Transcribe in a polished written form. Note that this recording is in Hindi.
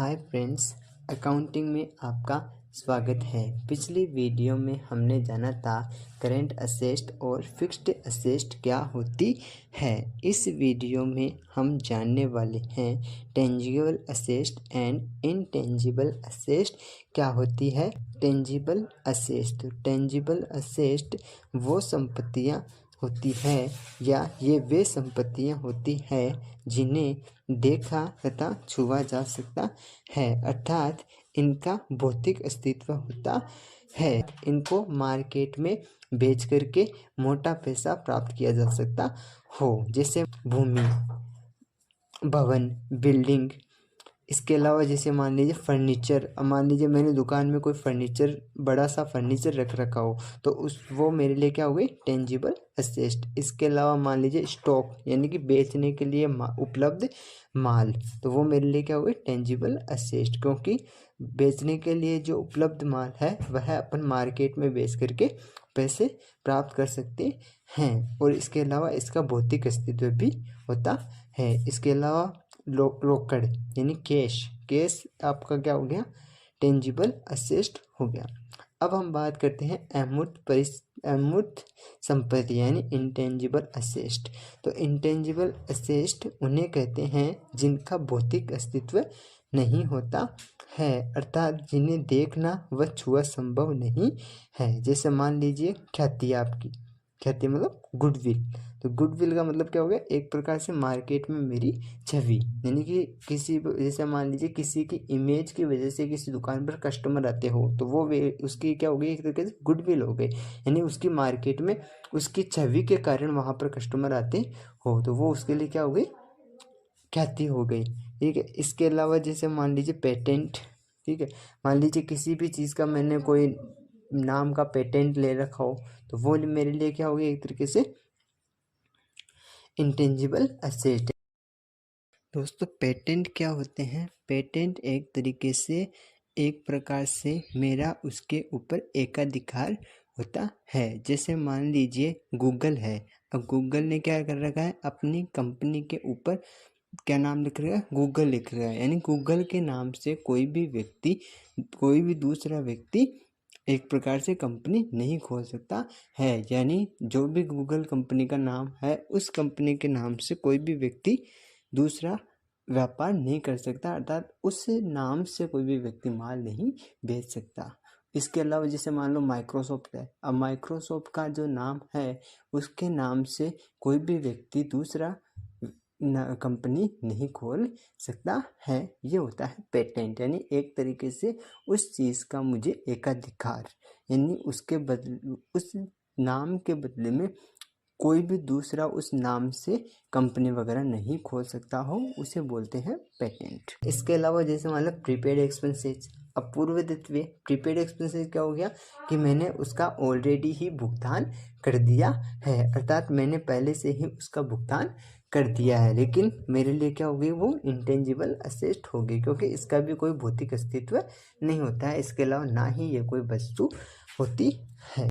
हाय फ्रेंड्स, अकाउंटिंग में आपका स्वागत है। पिछली वीडियो में हमने जाना था करंट असेट और फिक्स्ड असेट क्या होती है। इस वीडियो में हम जानने वाले हैं tangible asset and intangible asset क्या होती है। टेंजिबल असेट वो संपत्तियां होती है या ये वे संपत्तियां होती है जिन्हें देखा तथा छुआ जा सकता है, अर्थात इनका भौतिक अस्तित्व होता है। इनको मार्केट में बेच करके मोटा पैसा प्राप्त किया जा सकता हो, जैसे भूमि, भवन, बिल्डिंग। इसके अलावा जैसे मान लीजिए फर्नीचर, मान लीजिए मैंने दुकान में कोई फर्नीचर, बड़ा सा फर्नीचर रख रखा हो तो वो मेरे लिए क्या हो गई, टेंजिबल असेट। इसके अलावा मान लीजिए स्टॉक, यानी कि बेचने के लिए उपलब्ध माल, तो वो मेरे लिए क्या हो गई, टेंजिबल असेट, क्योंकि बेचने के लिए जो उपलब्ध माल है वह अपन मार्केट में बेच करके पैसे प्राप्त कर सकते हैं। और इसके अलावा इसका भौतिक अस्तित्व भी होता है। इसके अलावा रोकड़ यानी कैश आपका क्या हो गया, टेंजिबल असेट हो गया। अब हम बात करते हैं अमूर्त संपत्ति यानी इंटेंजिबल असेट। तो इंटेंजिबल असेट उन्हें कहते हैं जिनका भौतिक अस्तित्व नहीं होता है, अर्थात जिन्हें देखना व छुआ संभव नहीं है। जैसे मान लीजिए ख्याति, आपकी ख्याति मतलब गुडविल। तो गुडविल का मतलब क्या हो गया, एक प्रकार से मार्केट में मेरी छवि, यानी कि किसी, जैसे मान लीजिए किसी की इमेज की वजह से किसी दुकान पर कस्टमर आते हो तो वो उसकी क्या हो गई, एक तरीके से गुडविल हो गई, यानी उसकी मार्केट में उसकी छवि के कारण वहाँ पर कस्टमर आते हो तो वो उसके लिए क्या हो गई, ख्याति हो गई। ठीक है। इसके अलावा जैसे मान लीजिए पेटेंट, ठीक है, मान लीजिए किसी भी चीज़ का मैंने कोई नाम का पेटेंट ले रखा हो तो वो मेरे लिए क्या होगी, एक तरीके से इंटेंजिबल असेट। दोस्तों पेटेंट क्या होते हैं, पेटेंट एक तरीके से एक प्रकार से मेरा उसके ऊपर एकाधिकार होता है। जैसे मान लीजिए गूगल है, अब गूगल ने क्या कर रखा है, अपनी कंपनी के ऊपर क्या नाम लिख रहा है, गूगल लिख रहा है, यानी गूगल के नाम से कोई भी दूसरा व्यक्ति एक प्रकार से कंपनी नहीं खोल सकता है। यानी जो भी गूगल कंपनी का नाम है उस कंपनी के नाम से कोई भी व्यक्ति दूसरा व्यापार नहीं कर सकता, अर्थात उस नाम से कोई भी व्यक्ति माल नहीं बेच सकता। इसके अलावा जैसे मान लो माइक्रोसॉफ्ट है, अब माइक्रोसॉफ्ट का जो नाम है उसके नाम से कोई भी व्यक्ति दूसरा कंपनी नहीं खोल सकता है। ये होता है पेटेंट, यानी एक तरीके से उस चीज़ का मुझे एकाधिकार, यानी उसके बदले, उस नाम के बदले में कोई भी दूसरा उस नाम से कंपनी वगैरह नहीं खोल सकता हो, उसे बोलते हैं पेटेंट। इसके अलावा जैसे मान लो प्रीपेड एक्सपेंसेस, अपूर्वतित्व प्रीपेड एक्सपेंसेस क्या हो गया कि मैंने उसका ऑलरेडी ही भुगतान कर दिया है, अर्थात मैंने पहले से ही उसका भुगतान कर दिया है, लेकिन मेरे लिए क्या हो गई, वो इंटेंजिबल असेट हो गई, क्योंकि इसका भी कोई भौतिक अस्तित्व नहीं होता है। इसके अलावा ना ही ये कोई वस्तु होती है।